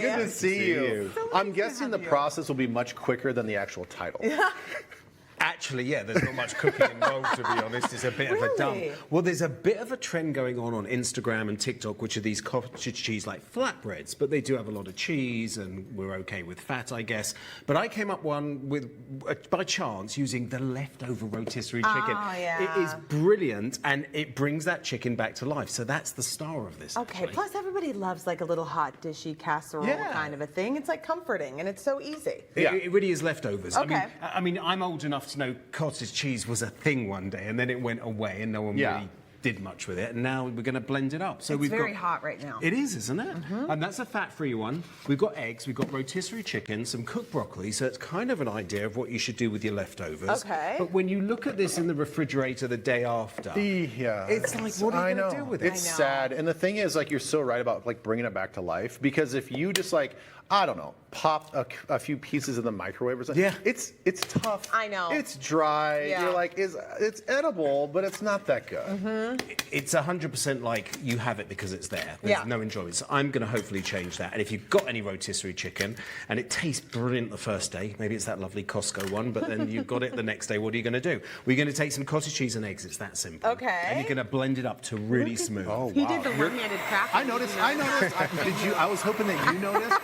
good to see you. So I'm nice to guessing the have you. process will be much quicker than the actual title. Actually, yeah, there's not much cooking involved, to be honest. It's a bit of a dump. Really? Well, there's a bit of a trend going on Instagram and TikTok, which are these cottage cheese like flatbreads, but they do have a lot of cheese, and we're okay with fat, I guess. But I came up one with, by chance, using the leftover rotisserie chicken. Oh, yeah. It is brilliant, and it brings that chicken back to life. So that's the star of this. Okay, actually. plus everybody loves like a little hot dishy casserole kind of a thing. It's like comforting and it's so easy. It really is leftovers. Okay. I mean, I'm old enough to know cottage cheese was a thing one day, and then it went away, and no one really did much with it. And now we're going to blend it up. So It's very hot right now. It is, isn't it? And that's a fat-free one. We've got eggs, we've got rotisserie chicken, some cooked broccoli. So it's kind of an idea of what you should do with your leftovers. Okay. But when you look at this in the refrigerator the day after, it's like, what are you going to do with it? It's sad. And the thing is, like, you're so right about like bringing it back to life, because if you just like, I don't know, pop a few pieces in the microwave or something, it's tough. I know. It's dry. Yeah. You're like, it's edible, but it's not that good. It's 100% like you have it because it's there. There's no enjoyment. So I'm going to hopefully change that. And if you've got any rotisserie chicken and it tastes brilliant the first day, maybe it's that lovely Costco one, but then you've got it the next day, what are you going to do? We're going to take some cottage cheese and eggs. It's that simple. Okay. And you're going to blend it up to really smooth. Oh, He wow. did the one-handed craft. I noticed. Did you? I was hoping that you noticed.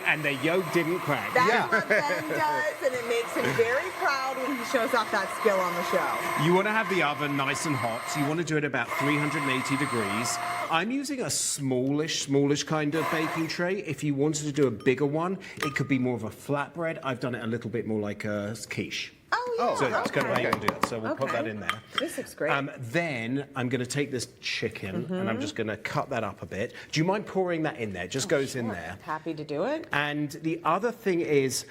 And the yolk didn't crack. That's what Ben does, and it makes him very proud when he shows off that skill on the show. You want to have the oven nice and hot, so you want to do it about 380 degrees. I'm using a smallish kind of baking tray. If you wanted to do a bigger one, it could be more of a flatbread. I've done it a little bit more like a quiche. Oh, yeah. So that's kind of how you can do it. So we'll put that in there. This looks great. Then I'm going to take this chicken and I'm just going to cut that up a bit. Do you mind pouring that in there? Just goes in there. Happy to do it. And the other thing is,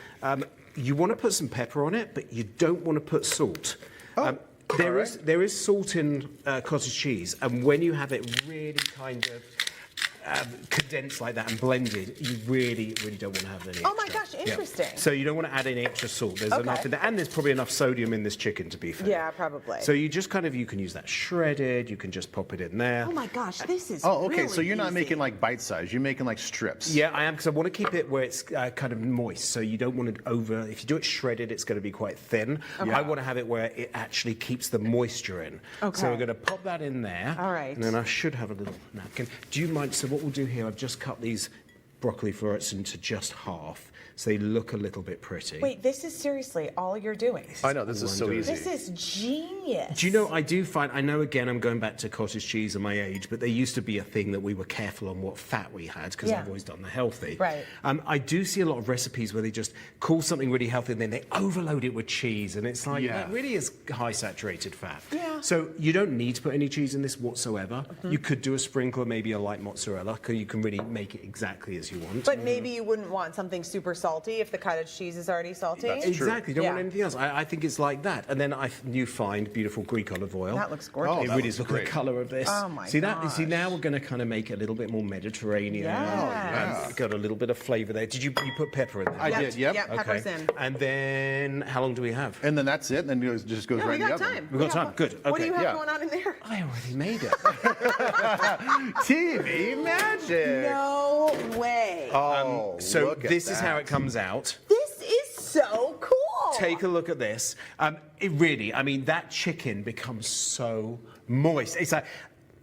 you want to put some pepper on it, but you don't want to put salt. There is salt in cottage cheese, and when you have it really kind of condensed like that and blended, you really don't want to have any extra. Oh my gosh, interesting. So you don't want to add any extra salt. There's enough in there, and there's probably enough sodium in this chicken, to be fair. Yeah, probably. So you just kind of, you can use that shredded, you can just pop it in there. Oh my gosh, this is okay. really So you're not easy. making like bite size. You're making like strips. Yeah, I am, because I want to keep it where it's kind of moist. So you don't want it if you do it shredded, it's going to be quite thin. I want to have it where it actually keeps the moisture in. Okay. So we're going to pop that in there. All right. And then I should have a little napkin. Do you mind? So what we'll do here, I've just cut these broccoli florets into just half, so they look a little bit pretty. Wait, this is seriously all you're doing. I know, this is so easy. This is genius. Do you know, I do find, I know again I'm going back to cottage cheese and my age, but there used to be a thing that we were careful on what fat we had, because I've always done the healthy. Right. I do see a lot of recipes where they just call something really healthy and then they overload it with cheese, and it's like, that really is high saturated fat. Yeah. So you don't need to put any cheese in this whatsoever. You could do a sprinkle, maybe a light mozzarella, because you can really make it exactly as you want. But maybe you wouldn't want something super salty if the cottage cheese is already salty. That's true. Exactly, you don't want anything else. I think it's like that. And then you find beautiful Greek olive oil. That looks gorgeous. Oh, It that really looks is. Look at the great. colour of this. Oh my See that? gosh. See, now we're going to kind of make it a little bit more Mediterranean. Yes. Got a little bit of flavour there. Did you put pepper in there? I did. Yep. Yep, pepper's in. And then how long do we have? And then that's it. And then it just goes Yeah, right we in the got oven. time. We've got time. Good. What do Okay. you have Yeah. going on in there? I already made it. TV magic. No way. Oh, So look at this is how that. it comes out. This is so cool. Take a look at this. It really, I mean, that chicken becomes so moist.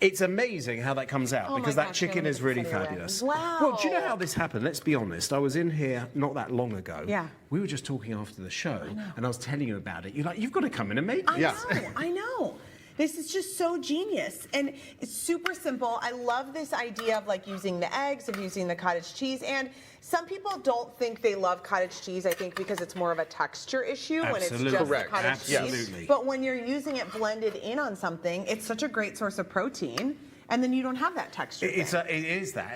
It's amazing how that comes out, Oh my because that gosh, chicken I is wanna really put it away. fabulous. Wow. Well, do you know how this happened? Let's be honest. I was in here not that long ago. Yeah. We were just talking after the show, and I was telling you about it. You're like, you've got to come in and make it. I know. This is just so genius, and it's super simple. I love this idea of like using the eggs, of using the cottage cheese, and some people don't think they love cottage cheese, I think, because it's more of a texture issue when it's Absolutely. just Correct. cottage cheese. Absolutely. But when you're using it blended in on something, it's such a great source of protein, and then you don't have that texture. It is that.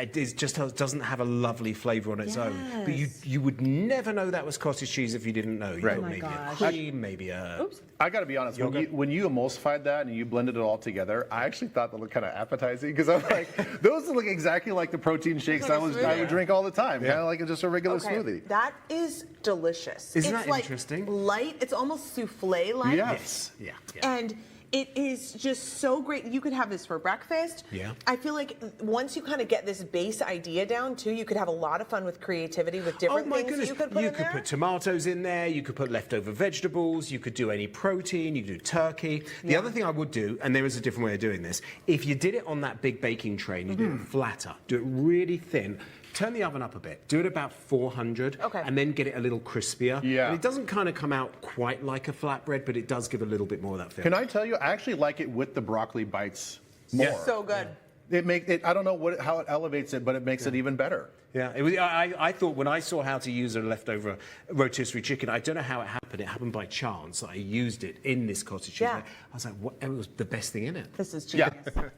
It is just doesn't have a lovely flavour on its own. But you would never know that was cottage cheese if you didn't know. You Right. thought Oh my maybe gosh. a cream, maybe a... Oops. I got to be honest, when you emulsified that and you blended it all together, I actually thought that looked kind of appetizing, because I'm like, those look exactly like the protein shakes Like a I would smoothie. drink all the time, kind of like just a regular Okay, smoothie. that is delicious. Isn't it's that like interesting? light. It's almost souffle-like. Yes. Yeah. And It is just so great. You could have this for breakfast. Yeah. I feel like once you kind of get this base idea down too, you could have a lot of fun with creativity with different things that you could put in there. Put tomatoes in there, you could put leftover vegetables, you could do any protein, you could do turkey. The other thing I would do, and there is a different way of doing this, if you did it on that big baking tray and you do it flatter, do it really thin, turn the oven up a bit, do it about 400, and then get it a little crispier. Yeah. And it doesn't kind of come out quite like a flatbread, but it does give a little bit more of that feel. Can I tell you, I actually like it with the broccoli bites more. Yeah. So good. I don't know how it elevates it, but it makes it even better. Yeah, it was, I thought when I saw how to use a leftover rotisserie chicken, I don't know how it happened. It happened by chance. I used it in this cottage cheese. Yeah. I was like, what? It was the best thing in it. This is genius. Yeah.